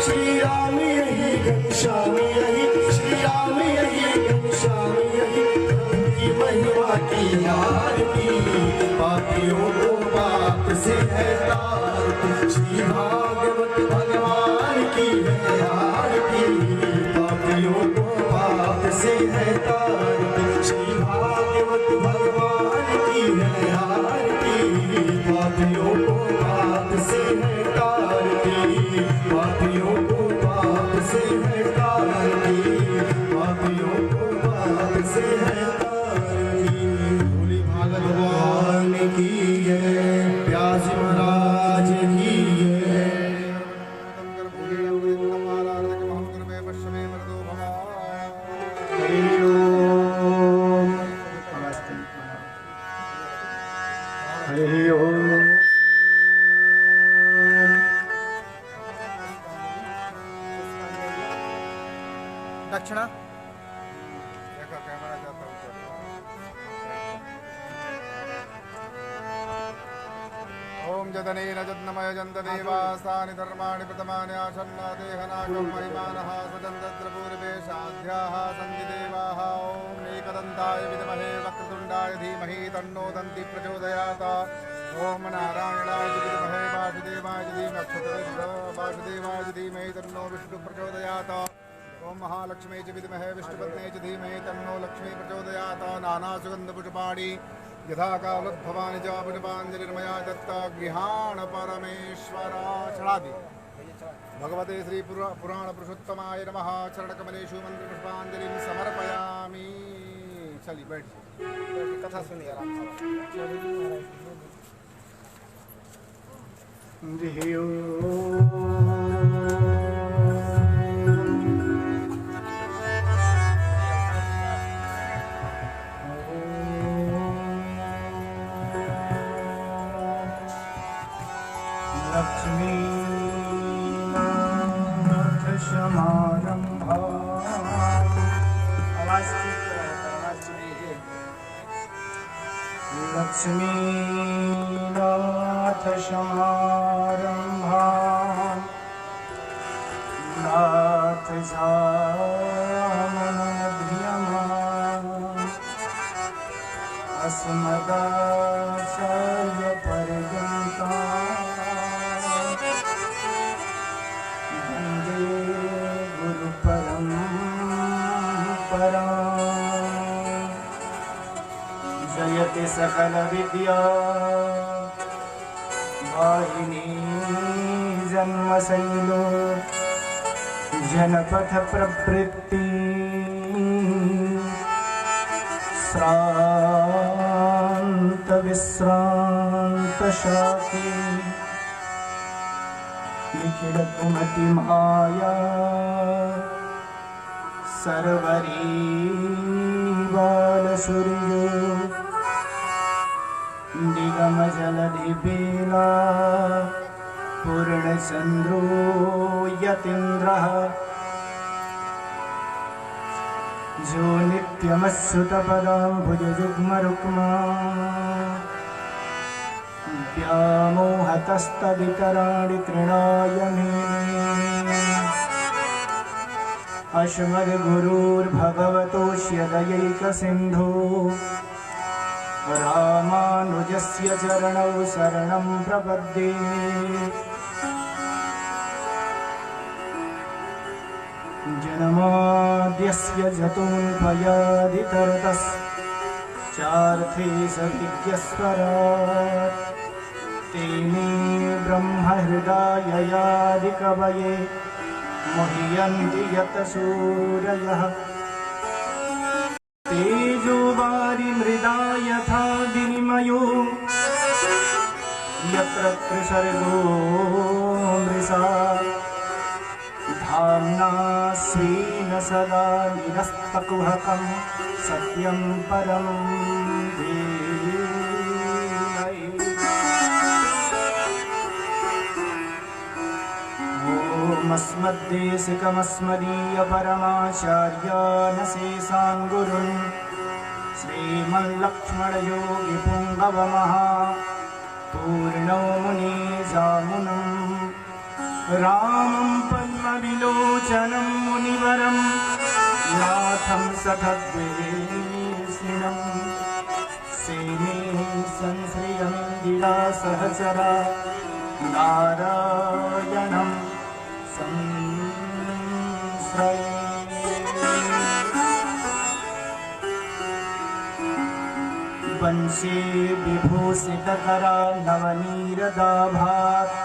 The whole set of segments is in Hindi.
श्री राम यही घनश्याम यही, श्री राम यही घनश्याम यही, प्रभु की महिमा की आरती, पापियों को पाप से है तारती, श्री भागवत भगवान की है आरती, पापियों को पाप से है तारती, श्री भागवत भगवान की है आरती, पापियों को पाप से है तारती, पापियों को पाप से है तारती, पापियों को पाप से है तारती। भोले भागवत भगवान की जय, व्यास महाराज की जय। हरि ओम, हरि ओम। दक्षिणा ओम जदनेन जन्मय जन्त देवास्तानि धर्माणि प्रथमानि आसन्ना देहनागं महिमानः स्वतन्त्रपूर्वेशाध्याः सन्ति देवाः। ओम एकदन्ताय विद्महे वक्रतुण्डाय धीमहि तन्नो दन्ति प्रचोदयात्। ओम नारायणाय विद्महे वासुदेवाय धीमहि वासुदेवाय धीमहि तन्नो विष्णु प्रचोदयात्। ओम महालक्ष्मी च विद्महे विष्णुपत्नी च धीमहि तन्नो लक्ष्मी प्रचोदयात्। नानासुगन्धपुष्पाणि यथा कालोद्भवानि च पुष्पाञ्जलिर्मया दत्ता गृहाण परमेश्वरा। चढ़ादि भगवते श्री पुराण पुरुषोत्तमाय नमः। चरणकमलेषु मंत्र पुष्पांजलिं समर्पयामि। चलिए बैठ कथा सुनिए आराम से। लक्ष्मी समारंभा लक्ष्मीनाथ समारंभा नाथ मध्यमा अस्मदाचार्य पर्यन्ता जयति सकल विद्या वाहिनी जन्मशैलो जनपथ प्रवृत्ति श्रांत विश्रांत शाखी निखिल कुमति माया सर्वरी बाल सूर्यो निगम जलधि बेला पूर्णचंद्रो यतीन्द्रः जो नित्यमच्युतपदाम्बुजयुग्मरुक्मा व्यामोहतस्तदितराणि तृणाय मेने अस्मद्गुरुर्भगवतोऽस्य दयैकसिन्धो रामानुजस्य चरणौ शरणं प्रपद्ये। जन्माद्यस्य जतोऽन्वयादितरतश्चार्थे सविज्ञस्वराट् तेने ब्रह्महृदाययादिकवये मुह्यन्ति यत् सूरयः तेजो वारिमृदा यथा विनिमयो यत्र त्रिसर्गो मृषा धाम्ना स्वेन सदा निरस्तकुहकं सत्यं परं धीमहि। ओमस्मद्देशिकमस्मदीयपरमाचार्यान् गुरुन् श्रीमल्लक्ष्मणयोगिपुङ्गवमः पूर्णो मुनिजामुनं रामं पद्म विलोचनं मुनिवरं नाथं सठद्वेषिणं सेने संश्रियमिन्दिरा सहचरा नारायणं संश्रये। वंशे विभूषितकरा नवनीरदाभात्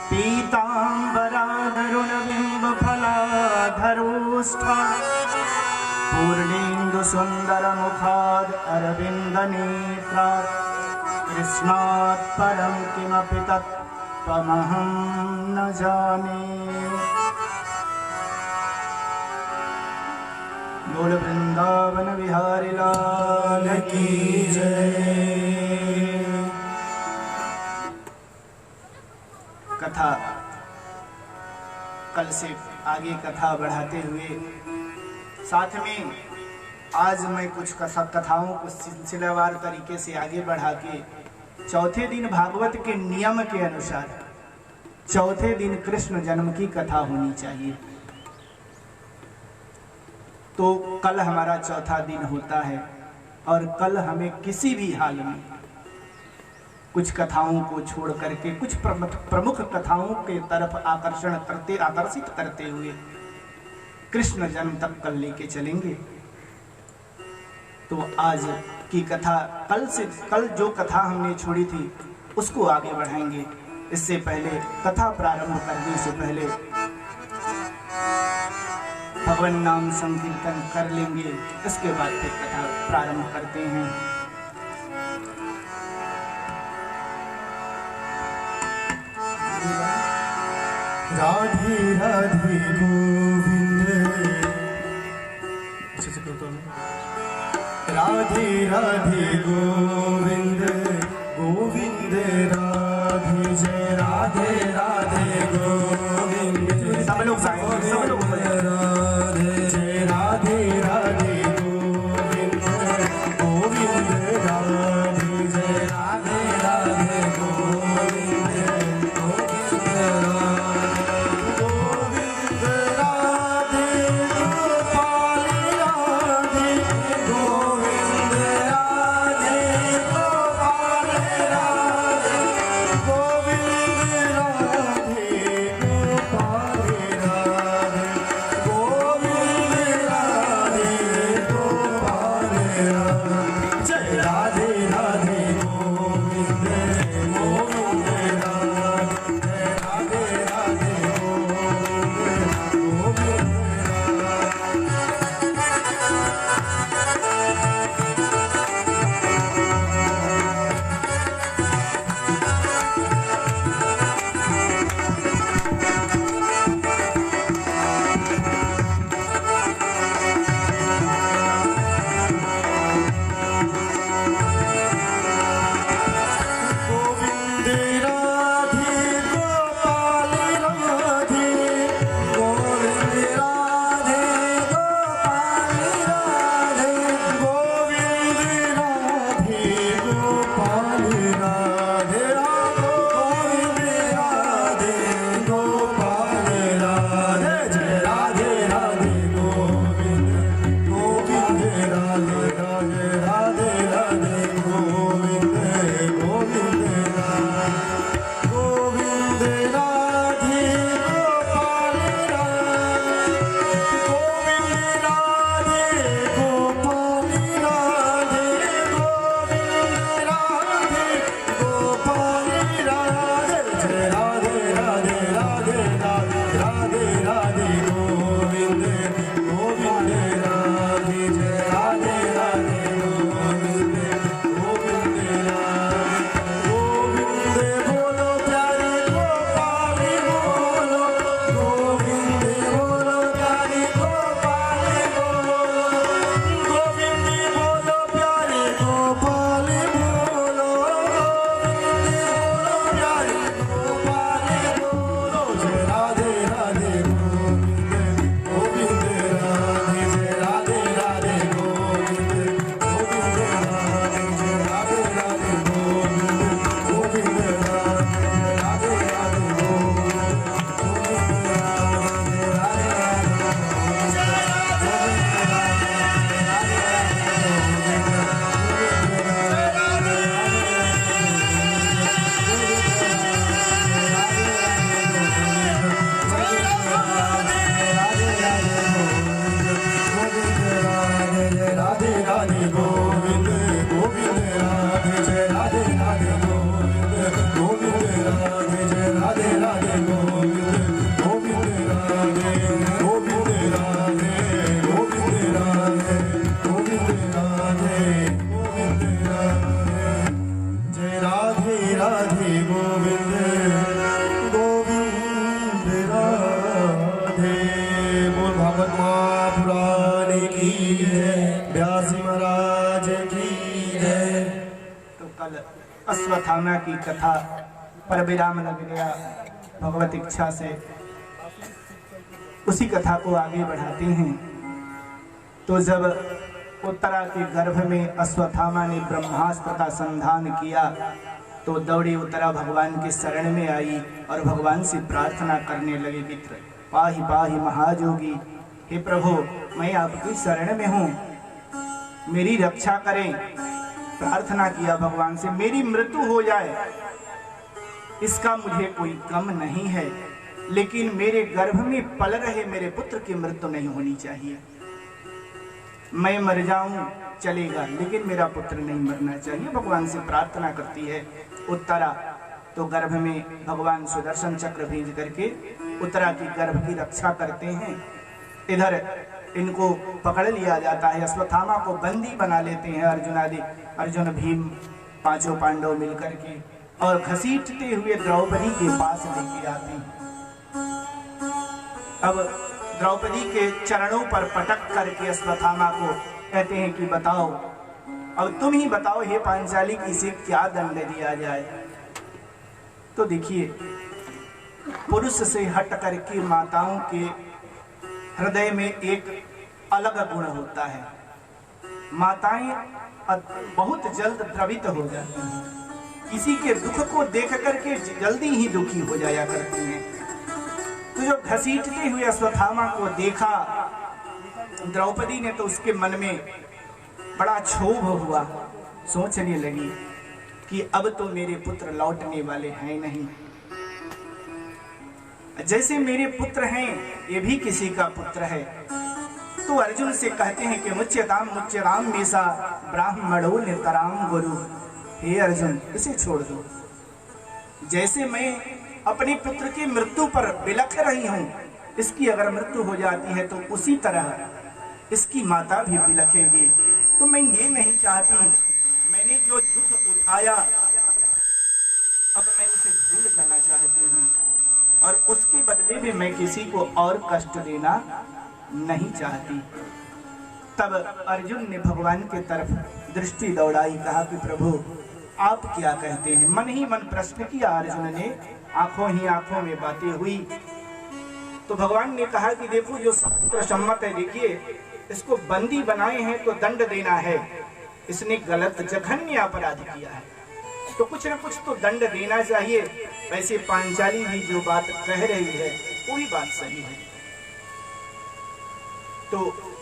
पीताम्बराधरुणबिम्बफलाधरोष्ठा पूर्णेन्दुसुन्दरमुखाद् अरविन्दनेत्रात् कृष्णात् परं किमपि तत्त्वमहं न जाने। बोल वृंदावन बिहारी लाल की जय। कथा कल से आगे कथा बढ़ाते हुए साथ में आज मैं कुछ कथाओं को सिलसिलावार तरीके से आगे बढ़ा के चौथे दिन भागवत के नियम के अनुसार चौथे दिन कृष्ण जन्म की कथा होनी चाहिए। तो कल हमारा चौथा दिन होता है और कल हमें किसी भी हाल में कुछ कथाओं को छोड़ करके कुछ प्रमुख कथाओं के तरफ आकर्षित करते हुए कृष्ण जन्म तक कल लेके चलेंगे। तो आज की कथा कल जो कथा हमने छोड़ी थी उसको आगे बढ़ाएंगे। इससे पहले कथा प्रारंभ करने से पहले भगवान नाम संकीर्तन कर लेंगे, इसके बाद फिर कथा प्रारंभ करते हैं। राधे राधे गोविंद, राधे राधे गोविंद गोविंद राधे जय। राधे राधे गोविंद, सब लोग गाएंगे, सब लोग राधे जय। राधे राधे गोविंद गोविंद राधे जय। राधे राधे गोविंद गोविंद राधे गोपाल राधे गोविंद राधे गोपाल राधे गोविंद राधे गोविंद श्रीमद् महापुराण की जय, व्यास महाराज की जय। तो कल अश्वत्थामा की कथा पर विराम लग गया भगवत इच्छा से। उसी कथा को आगे बढ़ाते हैं। तो जब उत्तरा के गर्भ में अश्वत्थामा ने ब्रह्मास्त्र का संधान किया तो दौड़ी उत्तरा भगवान के शरण में आई और भगवान से प्रार्थना करने लगे, मित्र पाहि पाहि महाजोगी, हे प्रभु मैं आपकी शरण में हूँ, मेरी रक्षा करें। प्रार्थना किया भगवान से, मेरी मृत्यु हो जाए इसका मुझे कोई गम नहीं है, लेकिन मेरे गर्भ में पल रहे मेरे पुत्र की मृत्यु नहीं होनी चाहिए। मैं मर जाऊं चलेगा, लेकिन मेरा पुत्र नहीं मरना चाहिए। भगवान से प्रार्थना करती है उत्तरा। तो गर्भ में भगवान सुदर्शन चक्र भेज करके उत्तरा की गर्भ की रक्षा करते हैं। इधर इनको पकड़ लिया जाता है, अश्वत्थामा को बंदी बना लेते हैं अर्जुन भीम पांचों पांडव मिलकर के, और घसीटते हुए द्रौपदी के पास लेके आते हैं। अब द्रौपदी के चरणों पर पटक करके अश्वत्थामा को कहते हैं कि बताओ, अब तुम ही बताओ हे पांचाली कि इसे क्या दंड दिया जाए। तो देखिए, पुरुष से हट करके माताओं के हृदय में एक अलग गुण होता है। माताएं बहुत जल्द द्रवित हो जाती हैं, किसी के दुख को देख करके जल्दी ही दुखी हो जाया करती हैं। तो जो घसीटते हुए अश्वत्थामा को देखा द्रौपदी ने, तो उसके मन में बड़ा क्षोभ हुआ। सोचने लगी कि अब तो मेरे पुत्र लौटने वाले हैं नहीं, जैसे मेरे पुत्र हैं ये भी किसी का पुत्र है। तो अर्जुन से कहते हैं कि मुच्यताम मेषा ब्राह्मणो नितराम गुरु, हे अर्जुन इसे छोड़ दो। जैसे मैं अपने पुत्र की मृत्यु पर बिलख रही हूं, इसकी अगर मृत्यु हो जाती है तो उसी तरह इसकी माता भी बिलखेगी। तो मैं ये नहीं चाहती, मैंने जो दुख उठाया अब मैं उसे भूल जाना चाहती हूँ, और उसके बदले में मैं किसी को और कष्ट देना नहीं चाहती। तब अर्जुन ने भगवान के तरफ दृष्टि दौड़ाई, कहा कि प्रभु आप क्या कहते हैं। मन ही मन प्रश्न किया अर्जुन ने, आंखों ही आंखों में बातें हुई। तो भगवान ने कहा कि देखो जो शास्त्र सम्मत है, देखिए इसको बंदी बनाए हैं तो दंड देना है, इसने गलत जघन्य अपराध किया है तो कुछ न कुछ तो दंड देना चाहिए। वैसे पांचाली भी जो बात कह रही है वो भी बात सही है। तो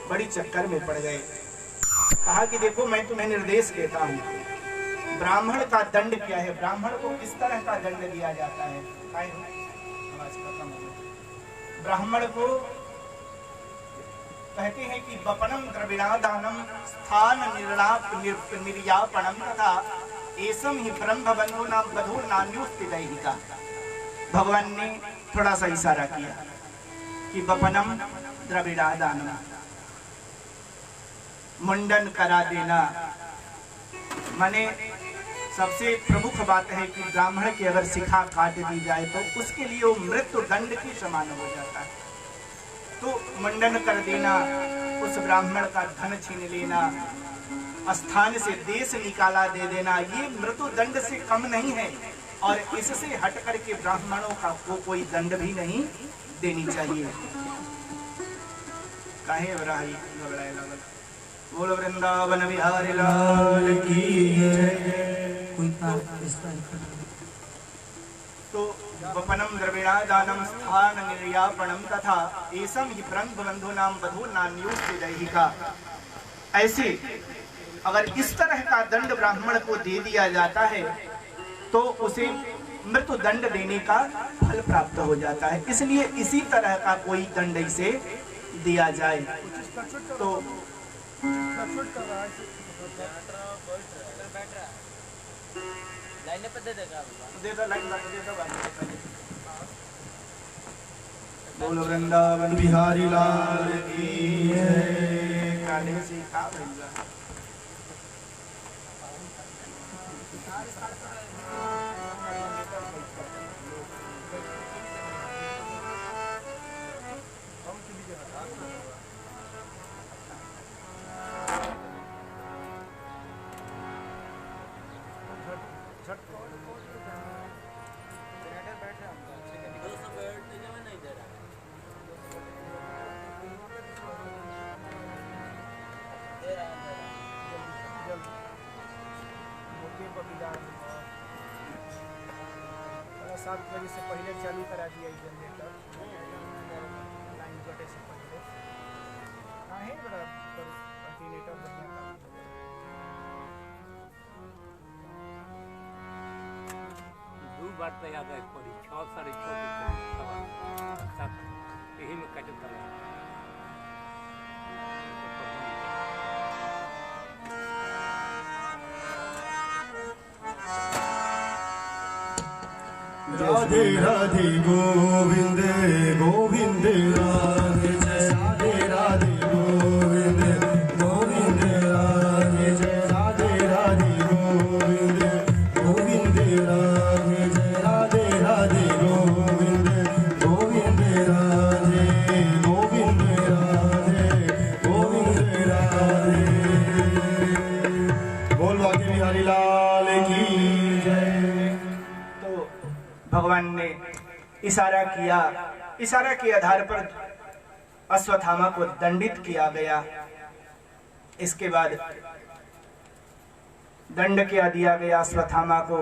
बड़ी चक्कर में पड़ गए। कहा कि देखो मैं तुम्हें निर्देश देता हूँ, ब्राह्मण का दंड क्या है, ब्राह्मण को किस तरह का दंड दिया जाता है। ब्राह्मण को कहते हैं कि वपनम द्रविणादानम स्थान निर्यापणम तथा एसम ही ब्रह्म बंधु नाम बधु नान्योस्तिदैहिका। भगवान ने थोड़ा सा इशारा किया कि वपनम द्रविणादानम, मुंडन करा देना, माने सबसे प्रमुख बात है कि ब्राह्मण की अगर शिखा काट दी जाए तो उसके लिए वो मृत्यु दंड के समान हो जाता है। तो मुंडन कर देना, उस ब्राह्मण का धन छीन लेना, स्थान से देश निकाला दे देना, ये मृत्यु दंड से कम नहीं है, और इससे हट करके ब्राह्मणों का कोई दंड भी नहीं देनी चाहिए। काहे बराही घबराए लगल। बोल वृंदावन बिहारी लाल की जय। तो वपनम द्रविणादानम स्थान निर्यापणम तथा एसम ही ब्रह्म बंधु नाम बधु नान्योस्तिदैहिका। ऐसे अगर इस तरह का दंड ब्राह्मण को दे दिया जाता है तो उसे मृत्यु दंड देने का फल प्राप्त हो जाता है। इसलिए इसी तरह का कोई दंड इसे दिया जाए। तो बोल वृंदावन बिहारी लाल की जय। काढ़े से खा भैया। 7 बजे से पहले चालू करा दिया जनरेटर लाइन कटे से पहले। हाँ है बड़ा कंटिन्यूटर बढ़िया काम दो बार तो याद है पड़ी 6 साढ़े 6 यही में कट राधे राधे गोविंद गोविंद राधे जय राधे राधे गोविंद गोविंद राधे जय राधे राधे गोविंद गोविंद राधे जय राधे राधे गोविंद गोविंद राधे गोविंद राधे गोविंद राधे। बोल बाकी बिहारी लाल की जय। भगवान ने इशारा किया, इशारा के आधार पर अश्वत्थामा को दंडित किया गया। इसके बाद दंड क्या दिया गया अश्वत्थामा को,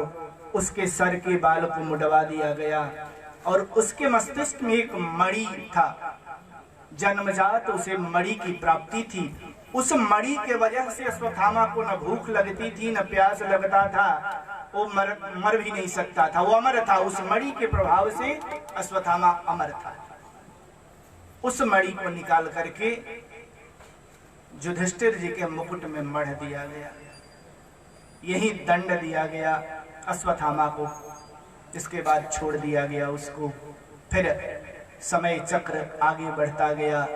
उसके सर के बाल को मुड़वा दिया गया और उसके मस्तिष्क में एक मणि था, जन्मजात उसे मणि की प्राप्ति थी। उस मणि के वजह से अश्वत्थामा को न भूख लगती थी न प्यास लगता था, वो मर भी नहीं सकता था, वो अमर था। उस मणि के प्रभाव से अश्वत्थामा अमर था। उस मणि को निकाल करके युधिष्ठिर जी के मुकुट में मढ़ दिया गया, यही दंड दिया गया अश्वत्थामा को। इसके बाद छोड़ दिया गया उसको। फिर समय चक्र आगे बढ़ता गया।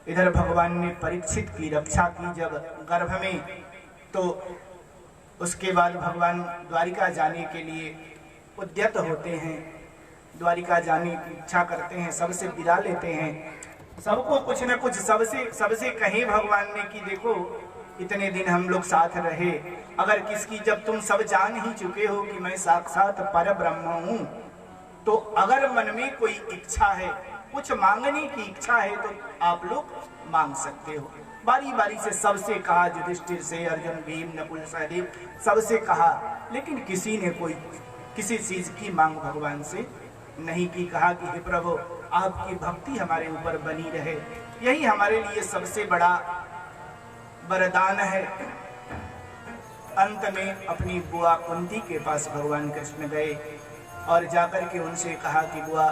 इधर भगवान ने परीक्षित की रक्षा की जब गर्भ में, तो उसके बाद भगवान द्वारिका जाने के लिए उद्यत होते हैं, द्वारिका जाने की इच्छा करते हैं, सबसे विदा लेते हैं, सबको कुछ न कुछ सबसे कहे भगवान ने कि देखो इतने दिन हम लोग साथ रहे, अगर किसकी जब तुम सब जान ही चुके हो कि मैं साक्षात पर ब्रह्म हूँ, तो अगर मन में कोई इच्छा है, कुछ मांगने की इच्छा है तो आप लोग मांग सकते हो। बारी बारी से सबसे कहा, युधिष्ठिर से, अर्जुन, भीम, नकुल, सहदेव, सबसे कहा, लेकिन किसी ने कोई किसी चीज की मांग भगवान से नहीं की। कहा कि हे प्रभु आपकी भक्ति हमारे ऊपर बनी रहे, यही हमारे लिए सबसे बड़ा वरदान है। अंत में अपनी बुआ कुंती के पास भगवान कृष्ण गए और जाकर के उनसे कहा कि बुआ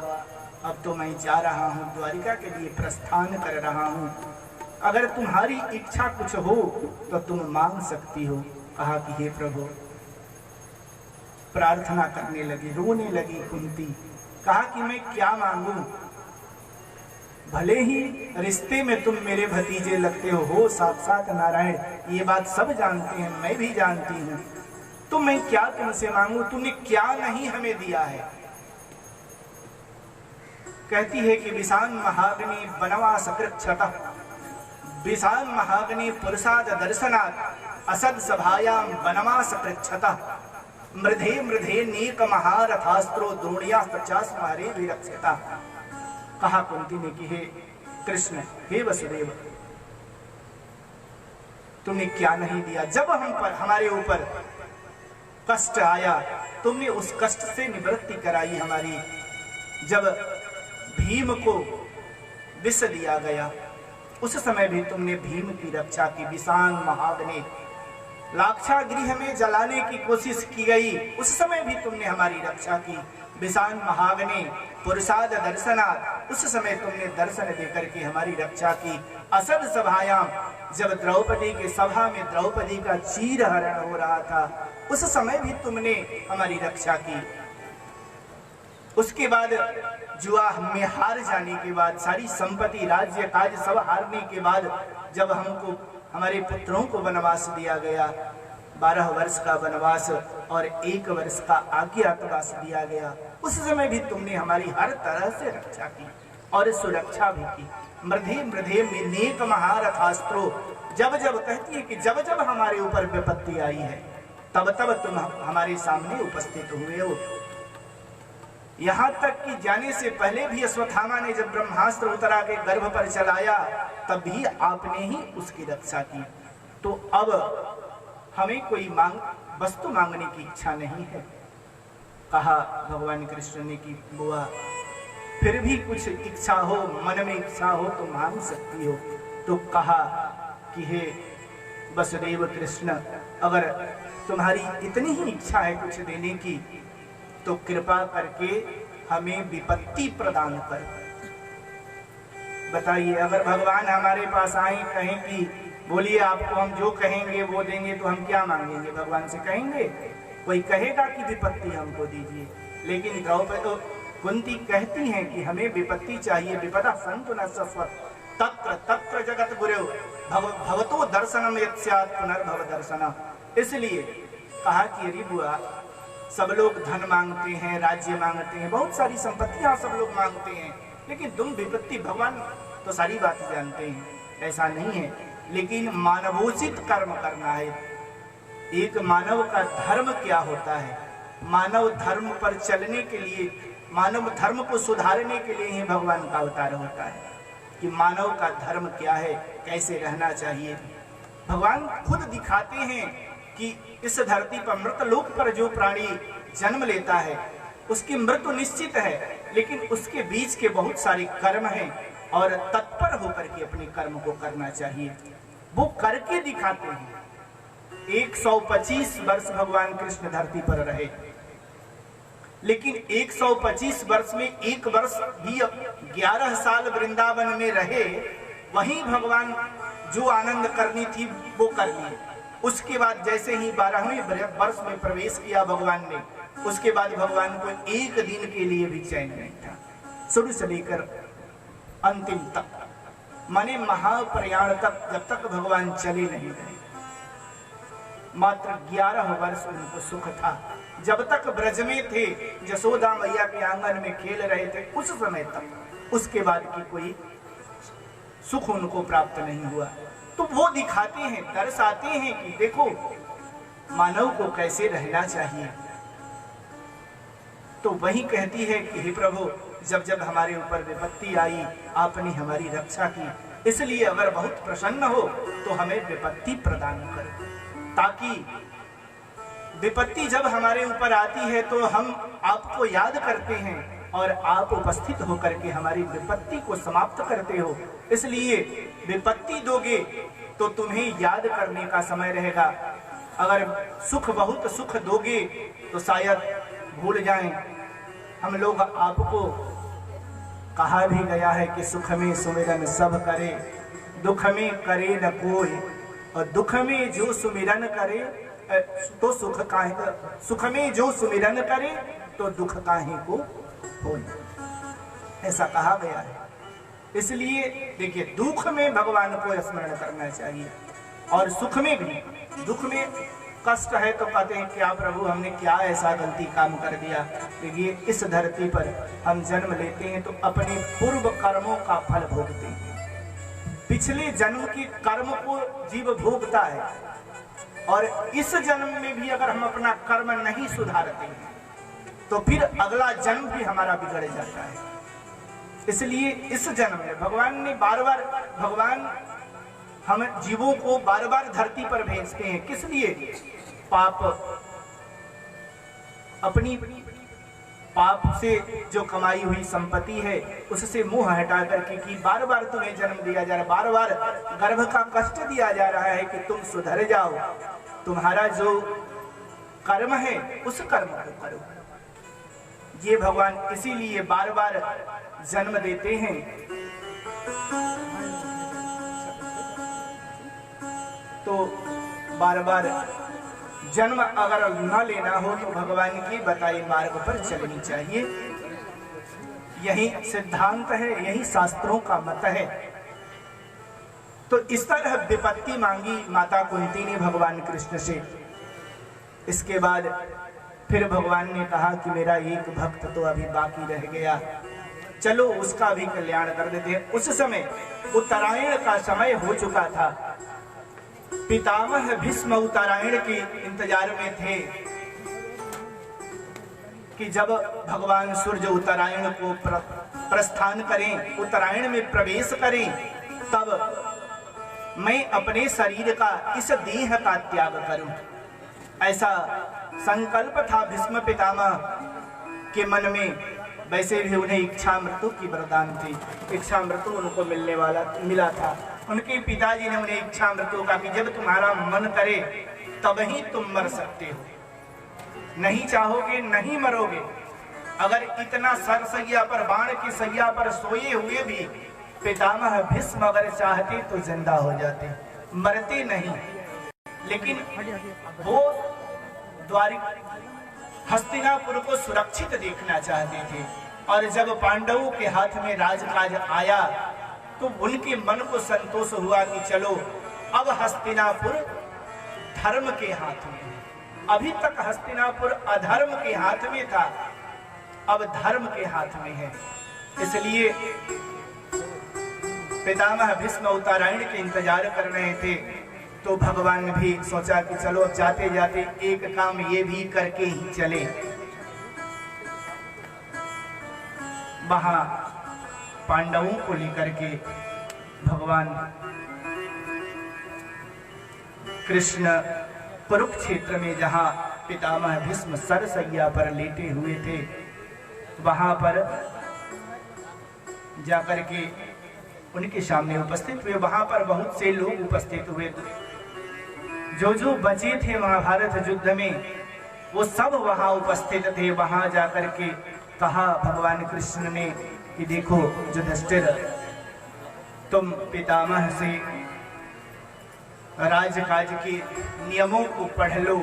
अब तो मैं जा रहा हूँ, द्वारिका के लिए प्रस्थान कर रहा हूँ, अगर तुम्हारी इच्छा कुछ हो तो तुम मांग सकती हो। कहा कि हे प्रभु, प्रार्थना करने लगी, रोने लगी कुंती। कहा कि मैं क्या मांगू, भले ही रिश्ते में तुम मेरे भतीजे लगते हो साक्षात नारायण, ये बात सब जानते हैं, मैं भी जानती हूँ, तो मैं क्या तुमसे मांगू, तुमने क्या नहीं हमें दिया है। कहती है कि विशान महाग्नि वनवास कृच्छतः, विशान महाग्नि पुरुषाद दर्शनात् असद सभायां वनवास पृच्छतः, मृधे मृधे नीक महारथास्त्रो द्रोण्यास्त्रचास मारे विरक्षिता। कहा कुंती ने कि हे कृष्ण, हे वसुदेव, तुमने क्या नहीं दिया। जब हम पर हमारे ऊपर कष्ट आया, तुमने उस कष्ट से निवृत्ति कराई हमारी। जब भीम को विष दिया गया, उस समय भी तुमने भीम की रक्षा की। विशान महाग्नि, लाक्षागृह में जलाने की कोशिश की गई, उस समय भी तुमने हमारी रक्षा की। विशान महाग्नि पुरुषाद दर्शनात्, उस समय तुमने दर्शन देकर के हमारी रक्षा की। असद सभायाम, जब द्रौपदी के सभा में द्रौपदी का चीरहरण हो रहा था, उस समय भी तुमने हमारी रक्षा की। उसके बाद जुआ में हार जाने के बाद, सारी संपत्ति राज्य काज सब हारने के बाद, जब हमको हमारे पुत्रों को वनवास दिया गया, 12 वर्ष का वनवास और 1 वर्ष का आज्ञातवास दिया गया, उस समय भी तुमने हमारी हर तरह से रक्षा की और सुरक्षा भी की। मृधे मृधे नेक महारथास्त्रो, जब जब कहती है कि जब जब हमारे ऊपर विपत्ति आई है, तब तब तुम हमारे सामने उपस्थित हुए हो। यहां तक कि जाने से पहले भी अश्वत्थामा ने जब ब्रह्मास्त्र उतरा के गर्भ पर चलाया तब भी आपने ही उसकी रक्षा की। तो अब हमें कोई वस्तु मांगने की इच्छा नहीं है। कहा भगवान कृष्ण ने कि बुआ फिर भी कुछ इच्छा हो, मन में इच्छा हो तो मांग सकती हो। तो कहा कि हे वसुदेव कृष्ण, अगर तुम्हारी इतनी ही इच्छा है कुछ देने की तो कृपा करके हमें विपत्ति प्रदान कर। बताइए, अगर भगवान हमारे पास आए, कहें कि बोलिए आपको हम जो कहेंगे वो देंगे, तो हम क्या मांगेंगे? भगवान से कहेंगे? कोई कहेगा कि विपत्ति हमको दीजिए? लेकिन द्रौपदी कुंती कहती हैं कि हमें विपत्ति चाहिए। विपदा संतु न सस्वत तत्र तत्र जगत गुरु भवतो दर्शनम यत् स्यात् पुनर्भव दर्शनम। इसलिए कहा कि अरे बुआ, सब लोग धन मांगते हैं, राज्य मांगते हैं, बहुत सारी संपत्तियां सब लोग मांगते हैं, लेकिन तुम विपत्ति, भगवान तो सारी बात जानते हैं, ऐसा नहीं है। लेकिन मानवोचित कर्म करना है। एक मानव का धर्म क्या होता है? मानव धर्म पर चलने के लिए, मानव धर्म को सुधारने के लिए ही भगवान का अवतार होता है कि मानव का धर्म क्या है, कैसे रहना चाहिए। भगवान खुद दिखाते हैं कि इस धरती पर मृतलोक पर जो प्राणी जन्म लेता है उसकी मृत्यु निश्चित है, लेकिन उसके बीच के बहुत सारे कर्म हैं और तत्पर होकर के अपने कर्म को करना चाहिए। वो करके दिखाते हैं। 125 वर्ष भगवान कृष्ण धरती पर रहे, लेकिन 125 वर्ष में एक वर्ष भी 11 साल वृंदावन में रहे, वहीं भगवान जो आनंद करनी थी वो कर लिए। उसके बाद जैसे ही 12वें वर्ष में प्रवेश किया भगवान ने, उसके बाद भगवान को एक दिन के लिए भी चैन नहीं था, शुरू से लेकर अंतिम तक, माने महाप्रयाण तक, जब तक भगवान चले नहीं गए। मात्र 11 वर्ष उनको सुख था। जब तक ब्रज में थे, यशोदा मैया के आंगन में खेल रहे थे, उस समय तक। उसके बाद की कोई सुख उनको प्राप्त नहीं हुआ। तो वो दिखाते हैं, दर्शाते हैं कि देखो मानव को कैसे रहना चाहिए। तो वही कहती है कि हे प्रभु, जब जब हमारे ऊपर विपत्ति आई आपने हमारी रक्षा की, इसलिए अगर बहुत प्रसन्न हो तो हमें विपत्ति प्रदान करो, ताकि विपत्ति जब हमारे ऊपर आती है तो हम आपको याद करते हैं और आप उपस्थित होकर के हमारी विपत्ति को समाप्त करते हो। इसलिए विपत्ति दोगे तो तुम्हें याद करने का समय रहेगा। अगर सुख, बहुत सुख दोगे तो शायद भूल जाएं। हम लोग आपको कहा भी गया है कि सुख में सुमिरन सब करे, दुख में करे न कोई, और दुख में जो सुमिरन करे तो सुख काहे, सुख में जो सुमिरन करे तो दुख काहे को होई, ऐसा कहा गया है। इसलिए देखिए, दुख में भगवान को स्मरण करना चाहिए और सुख में भी। दुख में कष्ट है तो कहते हैं क्या प्रभु हमने क्या ऐसा गलती काम कर दिया। देखिए, इस धरती पर हम जन्म लेते हैं तो अपने पूर्व कर्मों का फल भोगते हैं। पिछले जन्म के कर्म को जीव भोगता है, और इस जन्म में भी अगर हम अपना कर्म नहीं सुधारते हैं तो फिर अगला जन्म भी हमारा बिगड़ जाता है। इसलिए इस जन्म में भगवान ने बार-बार, भगवान हम जीवों को बार-बार धरती पर भेजते हैं। किस लिए? पाप, अपनी पाप से जो कमाई हुई संपत्ति है उससे मुंह हटा करके कि बार-बार तुम्हें जन्म दिया जा रहा है, बार-बार गर्भ का कष्ट दिया जा रहा है कि तुम सुधर जाओ, तुम्हारा जो कर्म है उस कर्म को करो। ये भगवान इसीलिए बार-बार जन्म देते हैं। तो बार-बार जन्म अगर न लेना हो तो भगवान के बताए मार्ग पर चलनी चाहिए। यही सिद्धांत है, यही शास्त्रों का मत है। तो इस तरह विपत्ति मांगी माता कुंती ने भगवान कृष्ण से। इसके बाद फिर भगवान ने कहा कि मेरा एक भक्त तो अभी बाकी रह गया, चलो उसका भी कल्याण कर देते हैं। उस समय उत्तरायण का समय हो चुका था। पितामह भीष्म उत्तरायण के इंतजार में थे कि जब भगवान सूर्य उत्तरायण को प्रस्थान करें, उत्तरायण में प्रवेश करें, तब मैं अपने शरीर का इस देह का त्याग करूं। ऐसा संकल्प था भीष्म पितामह के मन में। वैसे भी उन्हें इच्छा मृत्यु की वरदान थी, इच्छा मृत्यु उनको मिला था। उनके पिताजी ने उन्हें इच्छा मृत्यु का कि जब तुम्हारा मन करे तब ही तुम मर सकते हो, नहीं चाहोगे नहीं मरोगे। अगर इतना सरसैया पर, बाण की सैया पर सोए हुए भी पितामह भीष्म अगर चाहते तो जिंदा हो जाते, मरते नहीं। लेकिन वो हस्तिनापुर को सुरक्षित देखना चाहते थे, और जब पांडवों के हाथ में राजकाज आया तो उनके मन को संतोष हुआ कि चलो अब हस्तिनापुर धर्म के हाथ में है। अभी तक हस्तिनापुर अधर्म के हाथ में था, अब धर्म के हाथ में है। इसलिए पितामह भीष्म उत्तरायण के इंतजार कर रहे थे। तो भगवान भी सोचा कि चलो अब जाते जाते एक काम ये भी करके ही चले। वहां पांडवों को लेकर के भगवान कृष्ण कुरुक्षेत्र में, जहां पितामह भीष्म सरसैया पर लेटे हुए थे, वहां पर जाकर के उनके सामने उपस्थित हुए। वहां पर बहुत से लोग उपस्थित हुए, जो बचे थे महाभारत युद्ध में वो सब वहां उपस्थित थे। वहां जाकर के कहा भगवान कृष्ण ने कि देखो युधिष्ठिर, तुम पितामह से राजकाज के नियमों को पढ़ लो,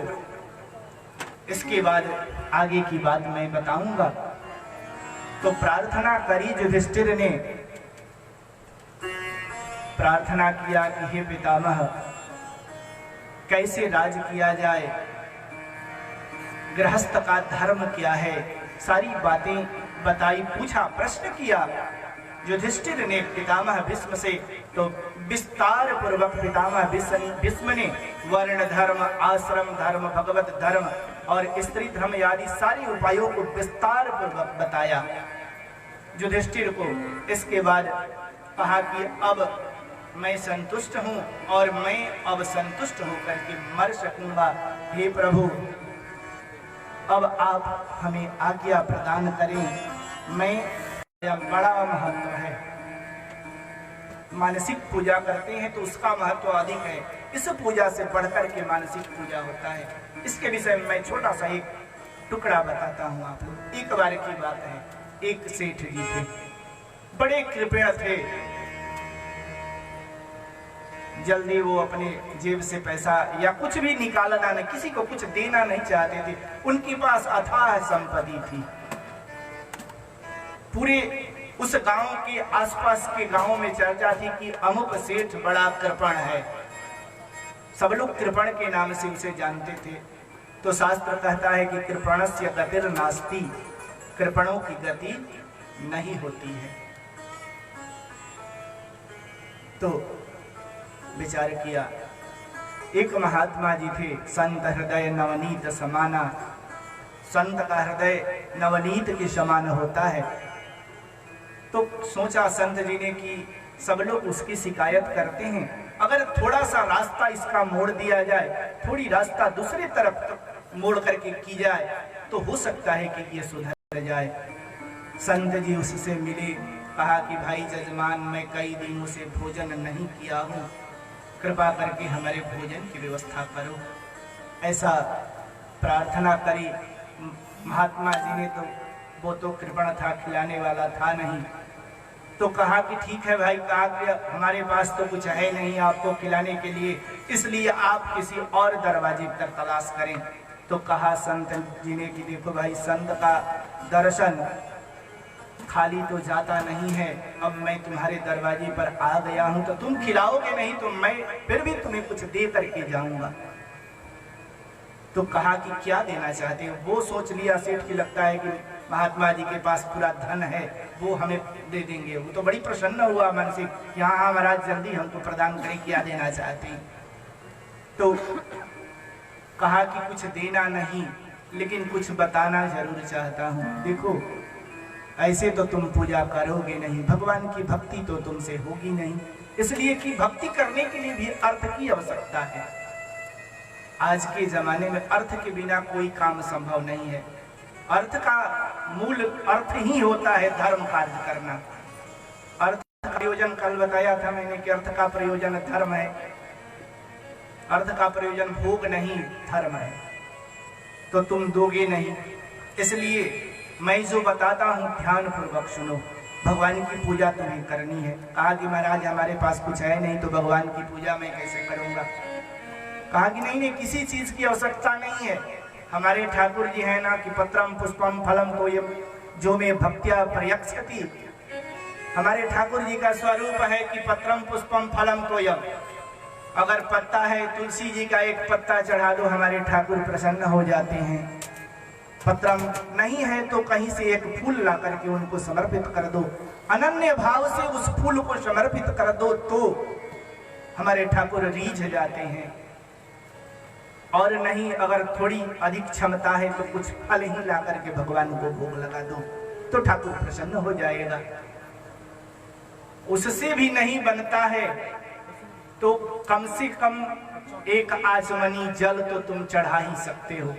इसके बाद आगे की बात मैं बताऊंगा। तो प्रार्थना करी युधिष्ठिर ने, प्रार्थना किया कि हे पितामह, कैसे राज किया जाए, गृहस्थ का धर्म क्या है, सारी बातें बताई, पूछा, प्रश्न किया युधिष्ठिर ने पितामह भीष्म से। तो विस्तार पूर्वक पितामह भीष्म ने वर्ण धर्म, आश्रम धर्म, भगवत धर्म और स्त्री धर्म आदि सारे उपायों को विस्तार पूर्वक बताया युधिष्ठिर को। इसके बाद कहा कि अब मैं संतुष्ट हूं और मैं अब संतुष्ट होकर के मर सकूंगा। हे प्रभु, अब आप हमें आज्ञा प्रदान करें। मैं बड़ा महत्व है, मानसिक पूजा करते हैं तो उसका महत्व अधिक है, इस पूजा से बढ़कर के मानसिक पूजा होता है। इसके विषय में मैं छोटा सा एक टुकड़ा बताता हूँ आप लोग। एक बार की बात है, एक सेठ जी थे, बड़े कृपण थे। जल्दी वो अपने जेब से पैसा या कुछ भी निकालना नहीं, किसी को कुछ देना नहीं चाहते थे। उनके पास अथाह संपत्ति थी। पूरे उस गांव के आसपास के गांवों में चर्चा थी कि अमुक सेठ बड़ा कृपण है। सब लोग कृपण के नाम से उसे जानते थे। तो शास्त्र कहता है कि कृपणस्य गतिर् नास्ति, कृपणों की गति नहीं होती है। तो विचार किया, एक महात्मा जी थे, संत हृदय नवनीत समाना। संत का हृदय नवनीत के समान होता है। तो सोचा संत जी ने कि सब लोग उसकी शिकायत करते हैं, अगर थोड़ा सा रास्ता इसका मोड़ दिया जाए, थोड़ी रास्ता दूसरी तरफ मोड़ करके की जाए तो हो सकता है कि ये सुधर जाए। संत जी उससे मिले, कहा कि भाई जजमान, मैं कई दिनों से भोजन नहीं किया हूँ, कृपा करके हमारे भोजन की व्यवस्था करो। ऐसा प्रार्थना करी। महात्मा जी ने तो, वो तो कृपण था, खिलाने वाला था नहीं। तो कहा कि ठीक है भाई, कहा कि हमारे पास तो कुछ है नहीं आपको खिलाने के लिए, इसलिए आप किसी और दरवाजे पर तलाश करें। तो कहा संत जी ने कि देखो भाई, संत का दर्शन खाली तो जाता नहीं है। अब मैं तुम्हारे दरवाजे पर आ गया हूं तो तुम खिलाओगे नहीं तो मैं फिर भी तुम्हें कुछ दे करके जाऊंगा। तो कहा कि क्या देना चाहते हो? वो सोच लिया सेठ की, लगता है कि महात्मा जी के पास पूरा धन है, वो हमें दे देंगे। वो तो बड़ी प्रसन्न हुआ मन से कि हाँ महाराज, जल्दी हमको प्रदान करें, क्या देना चाहते हैं। तो कहा कि कुछ देना नहीं, लेकिन कुछ बताना जरूर चाहता हूँ। देखो, ऐसे तो तुम पूजा करोगे नहीं, भगवान की भक्ति तो तुमसे होगी नहीं, इसलिए कि भक्ति करने के लिए भी अर्थ की आवश्यकता है। आज के जमाने में अर्थ के बिना कोई काम संभव नहीं है। अर्थ का मूल अर्थ ही होता है धर्म कार्य करना। अर्थ का प्रयोजन कल बताया था मैंने कि अर्थ का प्रयोजन धर्म है, अर्थ का प्रयोजन भोग नहीं धर्म है। तो तुम दोगे नहीं, इसलिए मैं जो बताता हूँ ध्यान पूर्वक सुनो। भगवान की पूजा तुम्हें करनी है। कहा कि महाराज हमारे पास कुछ है नहीं, तो भगवान की पूजा मैं कैसे करूँगा? कहा कि नहीं, किसी चीज की आवश्यकता नहीं है। हमारे ठाकुर जी है ना कि पत्रम पुष्पम फलम तोयम जो में भक्त्या प्रयक्षति। हमारे ठाकुर जी का स्वरूप है कि पत्रम पुष्पम फलम तोयम। अगर पत्ता है, तुलसी जी का एक पत्ता चढ़ा दो, हमारे ठाकुर प्रसन्न हो जाते हैं। पत्रम नहीं है तो कहीं से एक फूल ला करके उनको समर्पित कर दो, अनन्य भाव से उस फूल को समर्पित कर दो, तो हमारे ठाकुर रीझ जाते हैं। और नहीं, अगर थोड़ी अधिक क्षमता है तो कुछ फल ही ला करके भगवान को भोग लगा दो, तो ठाकुर प्रसन्न हो जाएगा। उससे भी नहीं बनता है तो कम से कम एक आचमनी जल तो तुम चढ़ा ही सकते हो,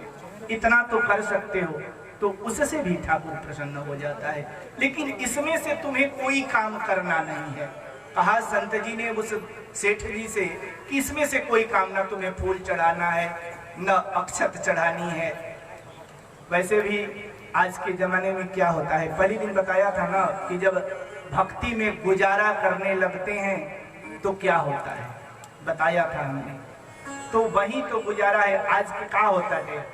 इतना तो कर सकते हो, तो उससे भी ठाकुर प्रसन्न हो जाता है। लेकिन इसमें से तुम्हें कोई काम करना नहीं है। कहा संत जी ने उस सेठ जी से कि इसमें से कोई काम ना, तुम्हें फूल चढ़ाना है न अक्षत चढ़ानी है। वैसे भी आज के जमाने में क्या होता है, पहले दिन बताया था ना कि जब भक्ति में गुजारा करने लगते हैं तो क्या होता है, बताया था हमने। तो वही तो गुजारा है। आज क्या होता है,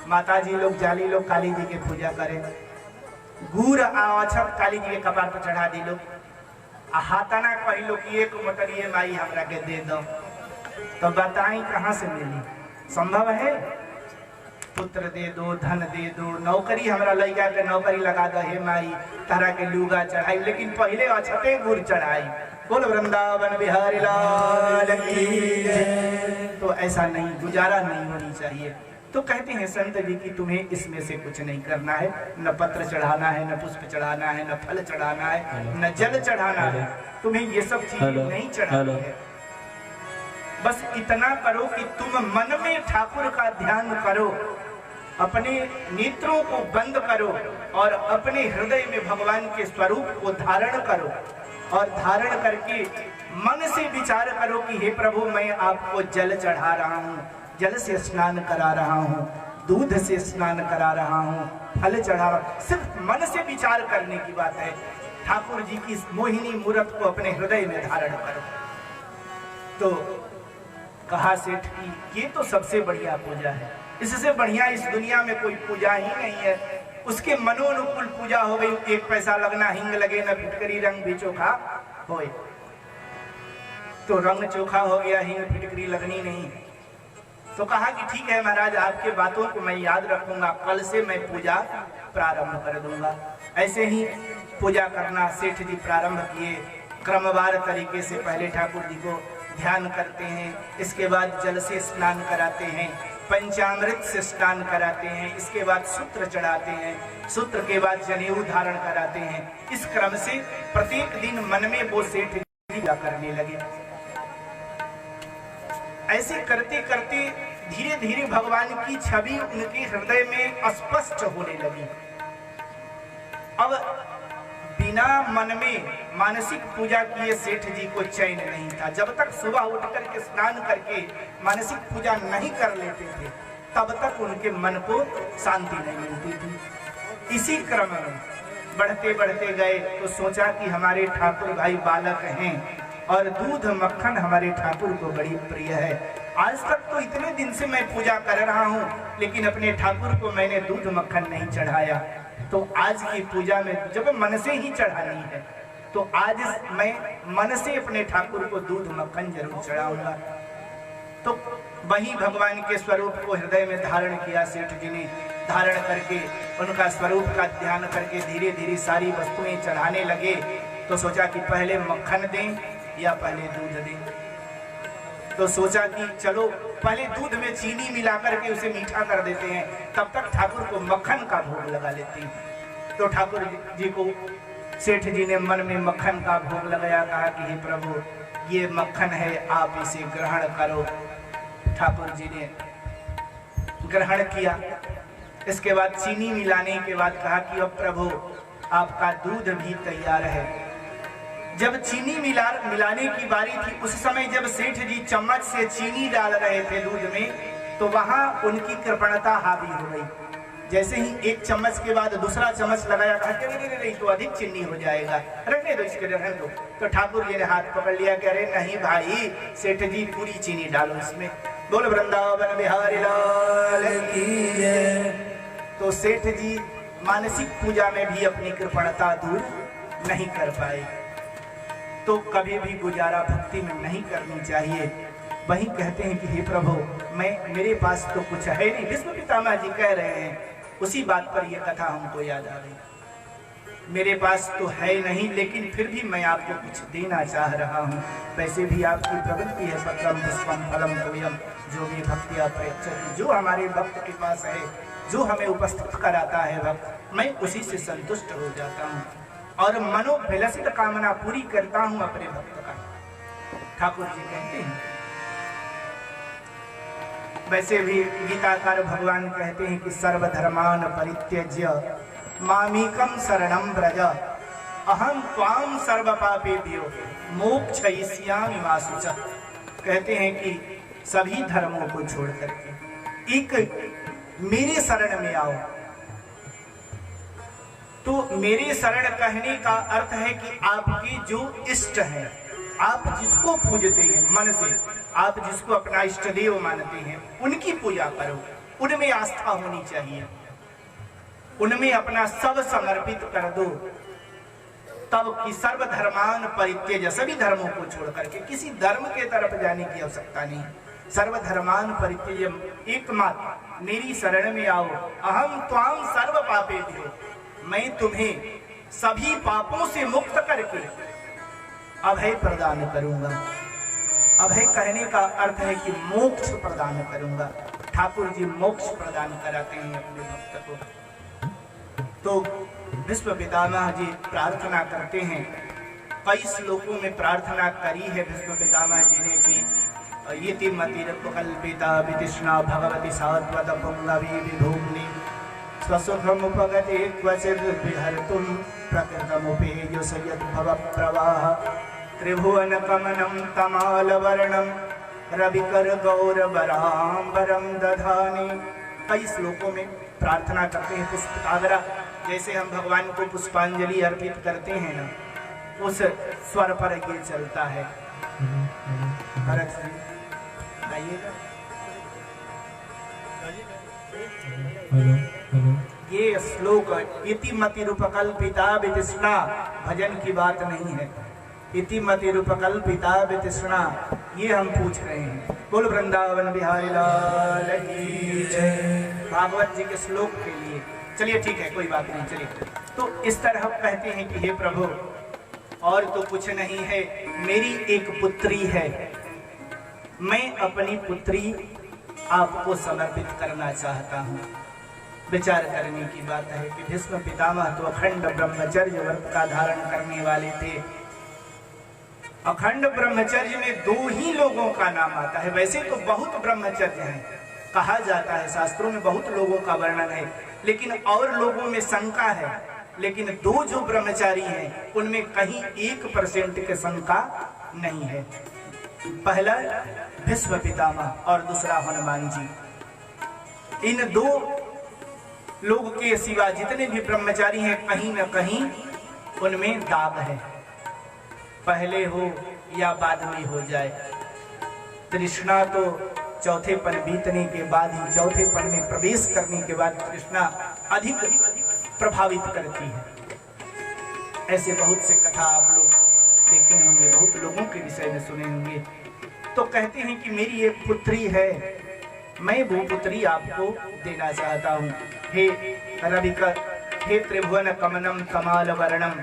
माता जी लोग जाली लोग काली जी के पूजा करें, गुड़ अक्षत काली जी के कपार पर चढ़ा दी लोग, हाथाना कही लोग कि एक मोटरिए माई हमरा के दे दो, तो बताई कहाँ से मिली? संभव है? पुत्र दे दो, धन दे दो, नौकरी हमरा लड़का के नौकरी लगा दो, हे माई तारा के लुगा चढ़ाई, लेकिन पहले अछते गुड़ चढ़ाई। बोल वृंदावन बिहारी लाल की जय। तो ऐसा नहीं, गुजारा नहीं होनी चाहिए। तो कहते हैं संत जी कि तुम्हें इसमें से कुछ नहीं करना है, न पत्र चढ़ाना है, न पुष्प चढ़ाना है, न फल चढ़ाना है, न जल चढ़ाना है, तुम्हें ये सब चीजें नहीं चढ़ानी है। बस इतना करो कि तुम मन में ठाकुर का ध्यान करो, अपने नेत्रों को बंद करो और अपने हृदय में भगवान के स्वरूप को धारण करो, और धारण करके मन से विचार करो कि हे प्रभु, मैं आपको जल चढ़ा रहा हूँ, जल से स्नान करा रहा हूँ, दूध से स्नान करा रहा हूँ, फल चढ़ा रहा हूँ। सिर्फ मन से विचार करने की बात है। ठाकुर जी की मोहिनी मूर्त को अपने हृदय में धारण करो। तो कहा सेठ की ये तो सबसे बढ़िया पूजा है, इससे बढ़िया इस दुनिया में कोई पूजा ही नहीं है। उसके मनोनुकूल पूजा हो गई, एक पैसा लगना हिंग लगे न फिटकरी रंग भी चोखा होए। तो रंग चोखा हो गया, हिंग फिटकरी लगनी नहीं। तो कहा कि ठीक है महाराज, आपके बातों को मैं याद रखूंगा, कल से मैं पूजा प्रारंभ कर दूंगा। ऐसे ही पूजा करना सेठ जी प्रारंभ किए। क्रमवार तरीके से पहले ठाकुर जी को ध्यान करते हैं, इसके बाद जल से स्नान कराते हैं, पंचामृत से स्नान कराते हैं, इसके बाद सूत्र चढ़ाते हैं, सूत्र के बाद जनेऊ धारण कराते हैं। इस क्रम से प्रत्येक दिन मन में वो सेठ जी करने लगे। ऐसे करते करते धीरे धीरे भगवान की छवि उनके हृदय में स्पष्ट होने लगी। अब बिना मन में मानसिक पूजा किए सेठ जी को चैन नहीं था। जब तक सुबह उठ करके स्नान करके मानसिक पूजा नहीं कर लेते थे, तब तक उनके मन को शांति नहीं मिलती थी। इसी क्रम में बढ़ते बढ़ते गए तो सोचा कि हमारे ठाकुर भाई बालक हैं और दूध मक्खन हमारे ठाकुर को बड़ी प्रिय है। आज तक तो इतने दिन से मैं पूजा कर रहा हूँ, लेकिन अपने ठाकुर को मैंने दूध मक्खन नहीं चढ़ाया। तो आज की पूजा में जब मन से ही चढ़ानी है, तो आज मैं मन से अपने ठाकुर को दूध मक्खन जरूर चढ़ाऊंगा। तो वही भगवान के स्वरूप को हृदय में धारण किया सेठ जी ने। धारण करके उनका स्वरूप का ध्यान करके धीरे धीरे सारी वस्तुएं चढ़ाने लगे। तो सोचा कि पहले मक्खन दें या पहले दूध दें। तो सोचा कि चलो पहले दूध में चीनी मिलाकर के उसे मीठा कर देते हैं, तब तक ठाकुर को मक्खन का भोग लगा लेते हैं। तो ठाकुर जी को सेठ जी ने मन में मक्खन का भोग लगाया, कहा कि हे प्रभु ये मक्खन है, आप इसे ग्रहण करो। ठाकुर जी ने ग्रहण किया। इसके बाद चीनी मिलाने के बाद कहा कि अब प्रभु आपका दूध भी तैयार है। जब चीनी मिलाने की बारी थी, उस समय जब सेठ जी चम्मच से चीनी डाल रहे थे दूध में, तो वहां उनकी कृपणता हावी हो गई। जैसे ही एक चम्मच के बाद दूसरा चम्मच लगाया, कहा नहीं तो अधिक चीनी हो जाएगा, रखने दो इसके, रहने दो। तो ठाकुर जी ने हाथ पकड़ लिया, कह रहे नहीं भाई सेठ जी पूरी चीनी डालो इसमें। बोल वृंदावन बिहारी लाल की जय। तो सेठ जी मानसिक पूजा में भी अपनी कृपणता दूर नहीं कर पाए। तो कभी भी गुजारा भक्ति में नहीं करनी चाहिए। वही कहते हैं कि हे प्रभु मेरे पास तो कुछ है नहीं। विष्णु पितामह जी कह रहे हैं, उसी बात पर यह कथा हमको याद आ गई। मेरे पास तो है नहीं, लेकिन फिर भी मैं आपको कुछ देना चाह रहा हूँ। वैसे भी आपकी प्रवृत्ति है पत्रम पुष्पम फलम तोयम जो भी भक्तिया प्रयच्छति। जो हमारे भक्त के पास है, जो हमें उपस्थित कराता है भक्त, मैं उसी से संतुष्ट हो जाता हूँ और मनोभिलषित कामना पूरी करता हूँ अपने भक्त का। ठाकुर जी कहते हैं। वैसे भी गीताकार भगवान कहते हैं कि सर्वधर्मान परित्यज्य मामेकं शरणं व्रज अहं त्वां सर्वपापेभ्यो मोक्षयिष्यामि मा शुचः। कहते हैं कि सभी धर्मों को छोड़ करके एक मेरे शरण में आओ। तो मेरे शरण कहने का अर्थ है कि आपके जो इष्ट हैं, आप जिसको पूजते हैं मन से, आप जिसको अपना इष्ट देव मानते हैं, उनकी पूजा करो। उनमें आस्था होनी चाहिए, उनमें अपना सब समर्पित कर दो। तब कि सर्वधर्मान परित्यज्य, सभी धर्मों को छोड़ करके किसी धर्म के तरफ जाने की आवश्यकता नहीं। सर्वधर्मान परित्यज्य, एकमात्र मेरी शरण में आओ। अहम त्वाम सर्व पापेभ्यो, मैं तुम्हें सभी पापों से मुक्त करके अभय प्रदान करूंगा। अभय कहने का अर्थ है कि मोक्ष प्रदान करूंगा। ठाकुर जी मोक्ष प्रदान कराते हैं अपने भक्त को। तो विश्व पितामह जी प्रार्थना करते हैं। कई श्लोकों में प्रार्थना करी है विश्व पितामह जी ने कि यति मतिरपकल्पिता वितृष्णा भगवती सात्वत पुंगवी विभूम्नि स्वसुखमुपगते क्वचिद् विहर्तुं प्रकृतमुपेयुष यद्भव प्रवाह त्रिभुवन कमनं तमालवर्णं रविकर गौरवराम्बरं दधानि। कई श्लोकों में प्रार्थना करते हैं पुष्पागरा, जैसे हम भगवान को पुष्पांजलि अर्पित करते हैं ना, उस स्वर पर ये चलता है। भरत जी गाइएगा। ये श्लोक इतिमति रूपकल्पिता वितृष्णा भजन की बात नहीं है। इतिमति रूपकल्पिता वितृष्णा ये हम पूछ रहे हैं। बोल वृंदावन बिहारी लाल की जय। भागवत जी के श्लोक के लिए चलिए ठीक है, कोई बात नहीं, चलिए। तो इस तरह कहते हैं कि हे प्रभु और तो कुछ नहीं है, मेरी एक पुत्री है, मैं अपनी पुत्री आपको समर्पित करना चाहता हूँ। विचार करने की बात है कि भीष्म पितामह तो अखंड ब्रह्मचर्य व्रत का धारण करने वाले थे। अखंड ब्रह्मचर्य में दो ही लोगों का नाम आता है। वैसे तो बहुत ब्रह्मचर्य हैं, कहा जाता है, शास्त्रों में बहुत लोगों का वर्णन है, लेकिन और लोगों में शंका है। लेकिन दो जो ब्रह्मचारी हैं उनमें कहीं 1% की शंका नहीं है। पहला भीष्म पितामह और दूसरा हनुमान जी। इन दो लोग के सिवा जितने भी ब्रह्मचारी हैं कहीं न कहीं उनमें दाग है, पहले हो या बाद में हो जाए। तृष्णा तो चौथे पन बीतने के बाद ही, चौथे पन में प्रवेश करने के बाद तृष्णा अधिक प्रभावित करती है। ऐसे बहुत से कथा आप लोग देखे होंगे, बहुत लोगों के विषय में सुने होंगे। तो कहते हैं कि मेरी एक पुत्री है, मैं वो पुत्री आपको देना चाहता हूँ। हे रविकर, हे त्रिभुवन कमनम कमाल वर्णम,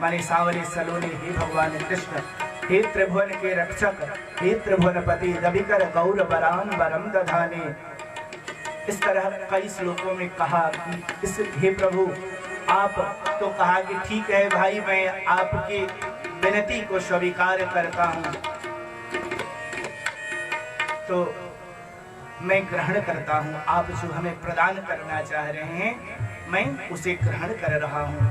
माने सांवरे सलोने, हे भगवान कृष्ण, हे त्रिभुवन के रक्षक, हे त्रिभुवनपति रविकर गौर वरान वरम दधाने। इस तरह कई श्लोकों में कहा कि इस हे प्रभु आप तो कहा कि ठीक है भाई, मैं आपकी विनती को स्वीकार करता हूं, तो मैं ग्रहण करता हूं। आप जो हमें प्रदान करना चाह रहे हैं मैं उसे ग्रहण कर रहा हूं।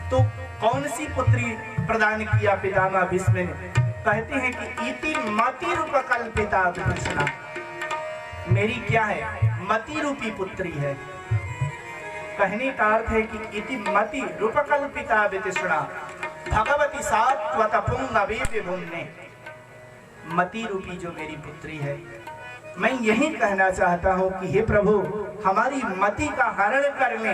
तो कौन सी पुत्री प्रदान किया पितामह भीष्म ने? कहते हैं कि इति मति रूप कल्पिता विभूषणा, मेरी क्या है? मति रूपी पुत्री है। कहने का अर्थ है कि इति मति रूप कल्पिता विभूषणा भगवती सात्वत पुंगवे विभुम्ने, मति रूपी जो मेरी पुत्री है। मैं यही कहना चाहता हूं कि हे प्रभु हमारी मति का हरण करने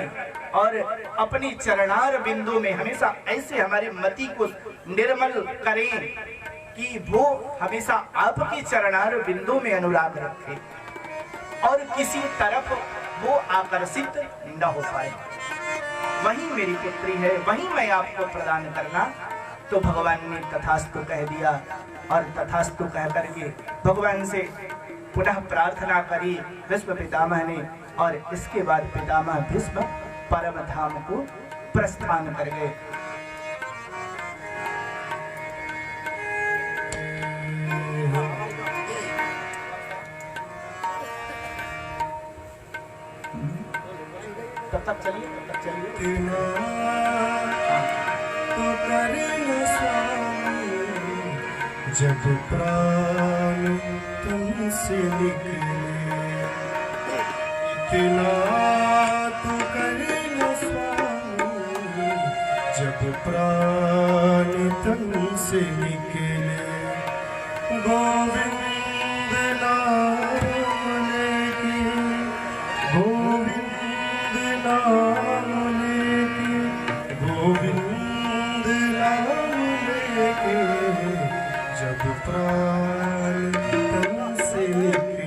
और अपनी चरणार बिंदु में हमेशा ऐसे हमारी मति को निर्मल करें कि वो हमेशा आपकी चरणार बिंदु में अनुराग रखे और किसी तरफ वो आकर्षित न हो पाए। वही मेरी पुत्री है, वही मैं आपको प्रदान करना। तो भगवान ने तथास्तु कह दिया और तथास्तु कह करके भगवान से पुनः प्रार्थना करी भीष्म पितामह ने। और इसके बाद पितामह भीष्म परम धाम को प्रस्थान कर गए। तब तक चलिए, तब तक चलिए। तो करें स्वामी जब प्राण तुमसे निकले, इतना तो करें स्वामी जब प्राण तुमसे निकले। गोविंद नाम लेके, गोविंद नाम लेके, गोविंद नाम लेके जब प्राण तन से निकले।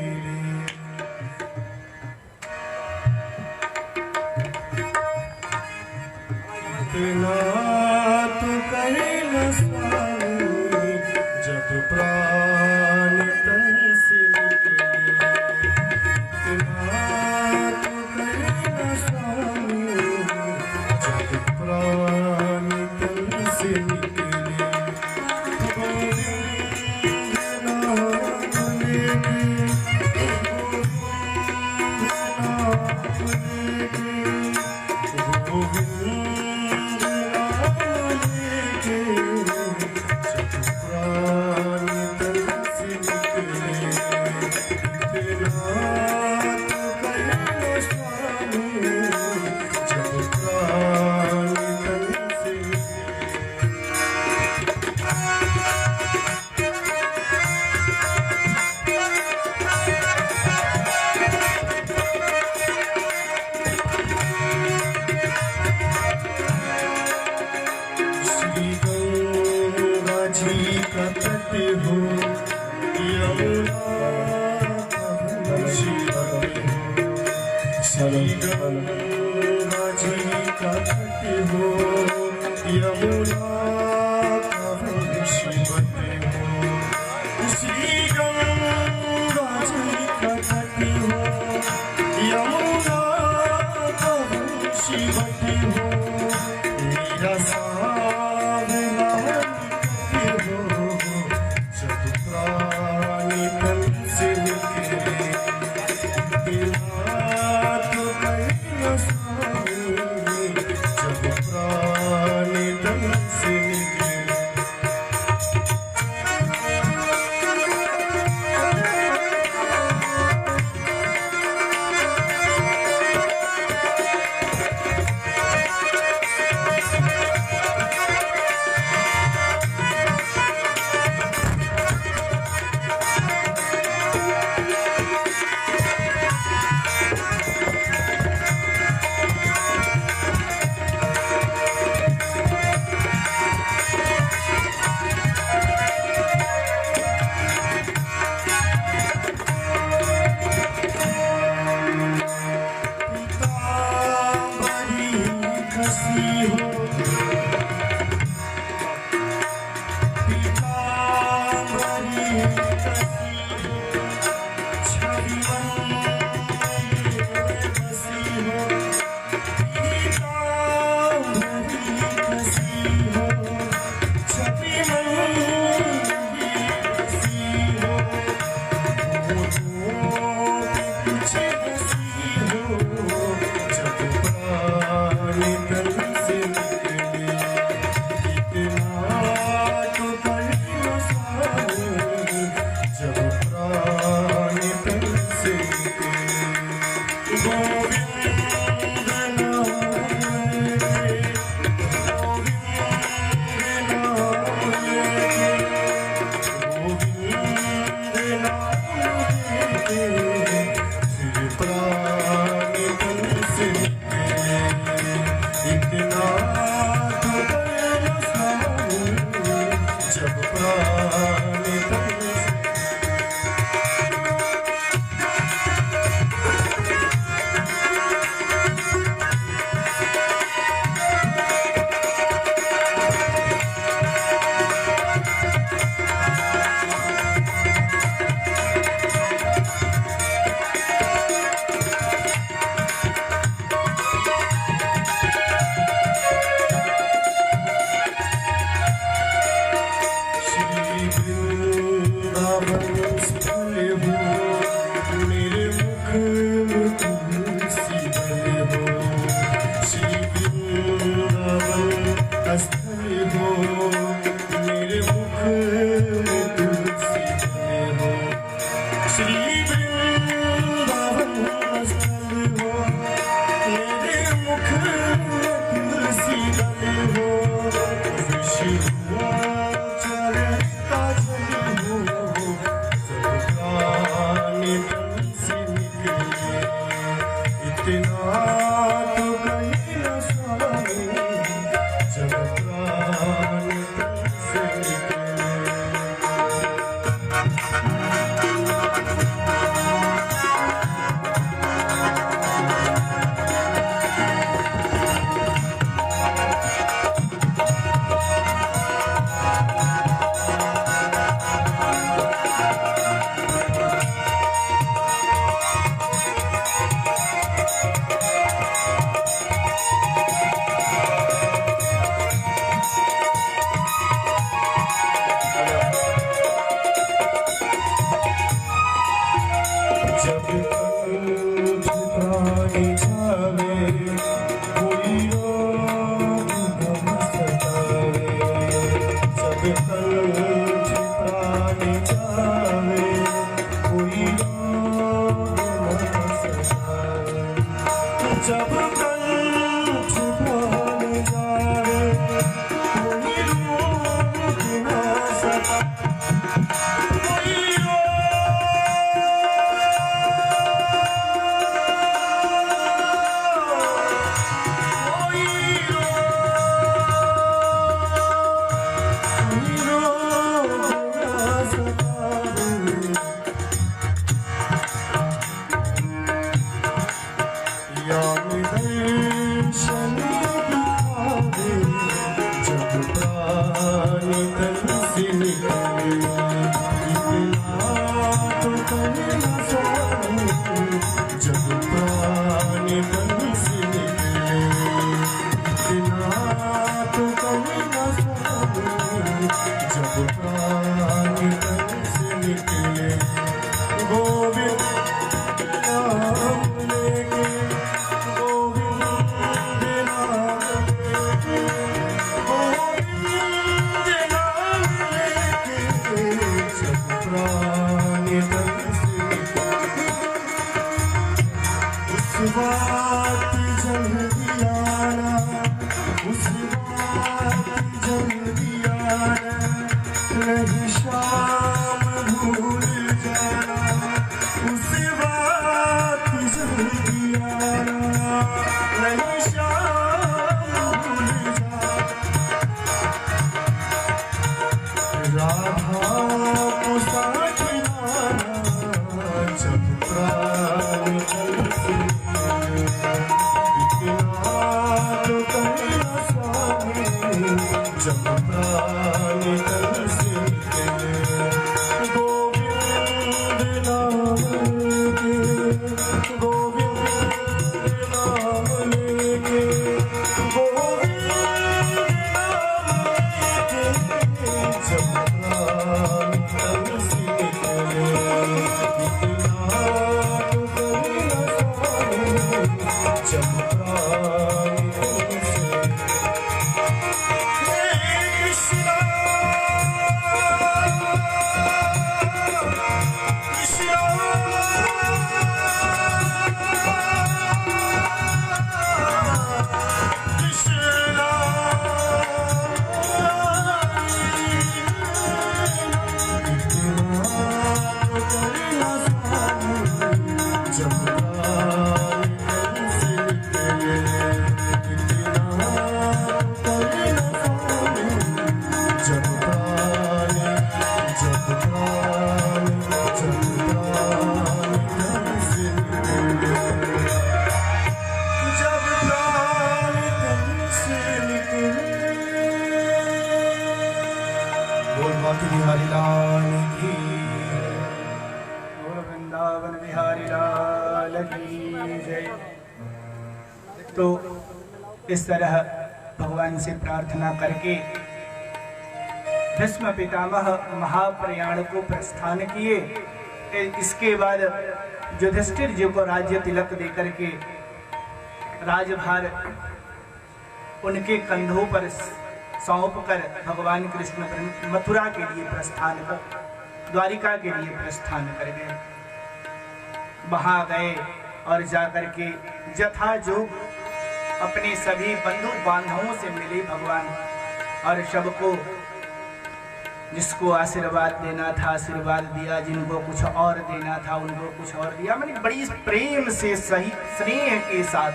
इतना तो करें स्वामी जब प्राण तन से निकले। इतना तो करें स्वामी जब प्राण तन से निकले। गोविंद नाम लेके, गोविंद नाम लेके, गोविंद नाम लेके जब प्राण तन से निकले। इतना तो करें स्वामी जब प्राण तन से श्री गंगा जी का तट हो, यमुना का वंशी तट हो। श्री गंगा जी का तट हो, यमुना का वंशी तट हो। श्री गंगा जी का तट हो, यमुना का वंशी तट हो। मेरा सावला निकट हो जब प्राण तन से निकले। इतना तो करें स्वामी जब प्राण तन से निकले। वृंदावन स्थल हो, मेरे मुख में तुलसी दल हो। श्री वृंदावन स्थल हो, मेरे मुख में तुलसी दल हो। श्री वृंदावन स्थल हो, मेरे मुख में तुलसी दल हो। विष्णुचर का जल हो, जब प्राण तन से निकले, इतना तो कहीं न स्वामी, जब प्राण तन से निकले। जब कंठ प्राण जावे, कोई रोग गम सतावे। जब कंठ प्राण जावे, कोई रोग गम सतावे। जब कंठ प्राण जावे, कोई रोग गम सतावे। बिहारी लाल की बोल वृंदावन बिहारी लाल की जय। तो इस तरह भगवान से प्रार्थना करके भीष्म पितामह महाप्रयाण को प्रस्थान किए। इसके बाद युधिष्ठिर जी को राज्य तिलक देकर के राजभार उनके कंधों पर सौंप कर भगवान कृष्ण मथुरा के लिए प्रस्थान कर, द्वारिका के लिए प्रस्थान कर गए। वहां गए और जाकर के यथायोग अपने सभी बंधु बांधवों से मिले भगवान, और सबको जिसको आशीर्वाद देना था आशीर्वाद दिया, जिनको कुछ और देना था उनको कुछ और दिया। मैंने बड़ी प्रेम से सही स्नेह के साथ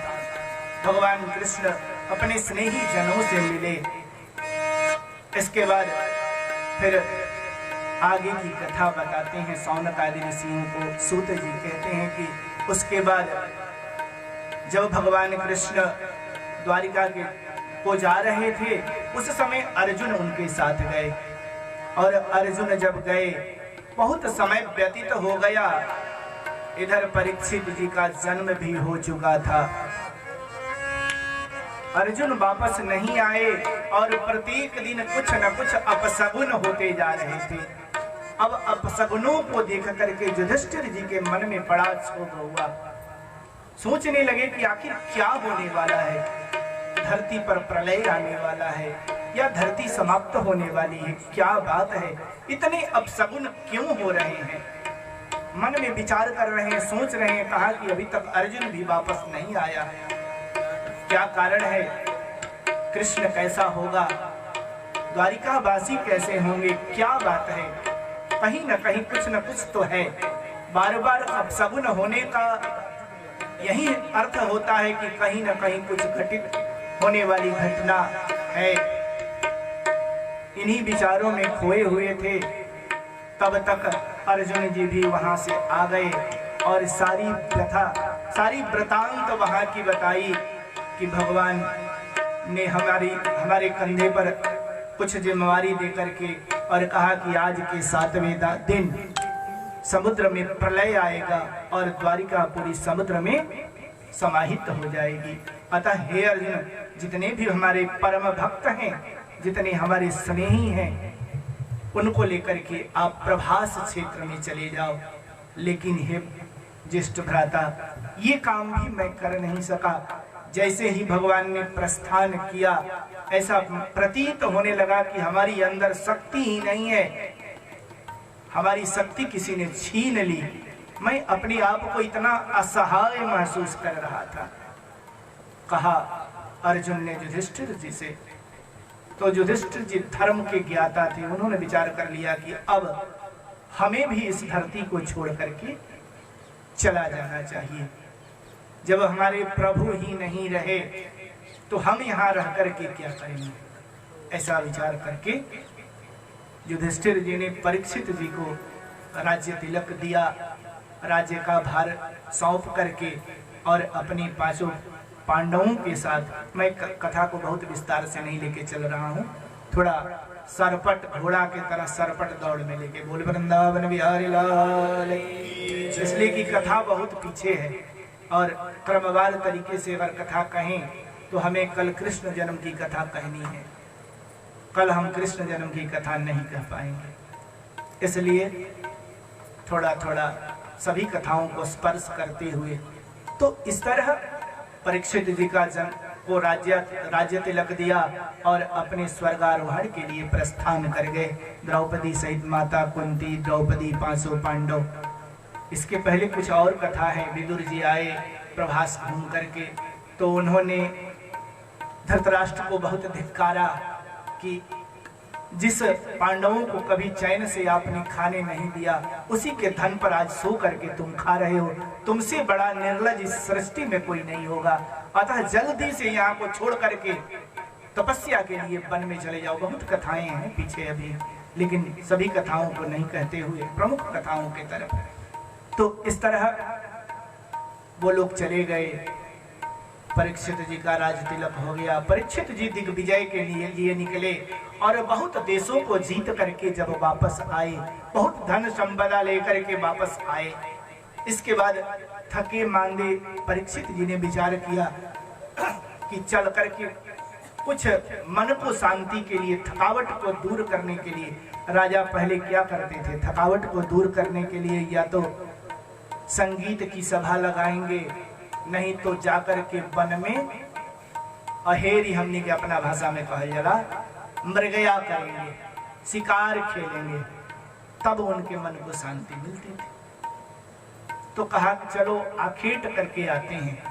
भगवान कृष्ण अपने स्नेही जनों से मिले। इसके बाद फिर आगे की कथा बताते हैं। शौनक आदि ऋषियों को सूत जी कहते हैं कि उसके बाद जब भगवान कृष्ण द्वारिका को जा रहे थे उस समय अर्जुन उनके साथ गए, और अर्जुन जब गए बहुत समय व्यतीत हो गया। इधर परीक्षित जी का जन्म भी हो चुका था। अर्जुन वापस नहीं आए और प्रत्येक दिन कुछ न कुछ अपशगुन होते जा रहे थे। अब अपशगुनों को देख करके युधिष्ठिर जी के मन में बड़ा क्षोभ हुआ। सोचने लगे कि आखिर क्या होने वाला है, धरती पर प्रलय आने वाला है या धरती समाप्त होने वाली है, क्या बात है, इतने अपशगुन क्यों हो रहे हैं। मन में विचार कर रहे हैं, सोच रहे हैं। कहा कि अभी तक अर्जुन भी वापस नहीं आया, क्या कारण है, कृष्ण कैसा होगा, द्वारिका वासी कैसे होंगे, क्या बात है। कहीं न कहीं कुछ न कुछ तो है। बार बार अपशगुन होने का यही अर्थ होता है कि कहीं न कहीं कुछ घटित होने वाली घटना है। इन्हीं विचारों में खोए हुए थे। तब तक अर्जुन जी भी वहां से आ गए और सारी कथा, सारी वृतांत वहां की बताई कि भगवान ने हमारे कंधे पर कुछ जिम्मेवारी देकर के और कहा कि आज के 7वें दिन समुद्र में प्रलय आएगा और द्वारिका पूरी समुद्र में समाहित हो जाएगी। अतः हे अर्जुन, जितने भी हमारे परम भक्त हैं, जितने हमारे स्नेही हैं, उनको लेकर के आप प्रभास क्षेत्र में चले जाओ। लेकिन हे ज्येष्ठ भ्राता, ये काम भी मैं कर नहीं सका। जैसे ही भगवान ने प्रस्थान किया, ऐसा प्रतीत होने लगा कि हमारी अंदर शक्ति ही नहीं है, हमारी शक्ति किसी ने छीन ली। मैं अपने आप को इतना असहाय महसूस कर रहा था। कहा अर्जुन ने युधिष्ठिर जी से, तो युधिष्ठिर जी धर्म के ज्ञाता थे। उन्होंने विचार कर लिया कि अब हमें भी इस धरती को छोड़ करके चला जाना चाहिए। जब हमारे प्रभु ही नहीं रहे तो हम यहाँ रह करके क्या करेंगे। ऐसा विचार करके युधिष्ठिर जी ने परीक्षित जी को राज्य तिलक दिया, राज्य का भार सौंप करके, और अपने 5 पांडवों के साथ। मैं कथा को बहुत विस्तार से नहीं लेके चल रहा हूँ, थोड़ा सरपट घोड़ा के तरह सरपट दौड़ में लेके बोल वृंदावन बिहारी लाल, इसलिए कि कथा बहुत पीछे है और क्रमवार तरीके से अगर कथा कहें तो हमें कल कृष्ण जन्म की कथा कहनी है। कल हम कृष्ण जन्म की कथा नहीं कह पाएंगे, इसलिए थोड़ा थोड़ा सभी कथाओं को स्पर्श करते हुए। तो इस तरह परीक्षित जी का को राज्य तिलक दिया और अपने स्वर्गारोहण के लिए प्रस्थान कर गए। द्रौपदी सहित माता कुंती, द्रौपदी, 500 पांडव। इसके पहले कुछ और कथा है। विदुर जी आए प्रभास घूम करके, तो उन्होंने धृतराष्ट्र को बहुत धिक्कारा कि जिस पांडवों को कभी चैन से आपने खाने नहीं दिया, उसी के धन पर आज सो करके तुम खा रहे हो। तुमसे बड़ा निर्लज इस सृष्टि में कोई नहीं होगा। अतः जल्दी से यहाँ को छोड़ करके तपस्या के लिए वन में चले जाओ। बहुत कथाएं हैं पीछे अभी, लेकिन सभी कथाओं को नहीं कहते हुए प्रमुख कथाओं के तरफ। तो इस तरह वो लोग चले गए। परीक्षित जी का राज तिलक हो गया। परीक्षित जी दिग्विजय के लिए निकले और बहुत देशों को जीत करके जब वापस आए, बहुत धन संपदा लेकर के वापस आए। इसके बाद थके मांदे परीक्षित जी ने विचार किया कि चल करके कुछ मन को शांति के लिए, थकावट को दूर करने के लिए राजा पहले क्या करते थे? थकावट को दूर करने के लिए या तो संगीत की सभा लगाएंगे, नहीं तो जाकर के वन में अहेरी, हमने के अपना भाषा में कहा जला, मृगया करेंगे, शिकार खेलेंगे, तब उनके मन को शांति मिलती थी। तो कहा चलो आखेट करके आते हैं।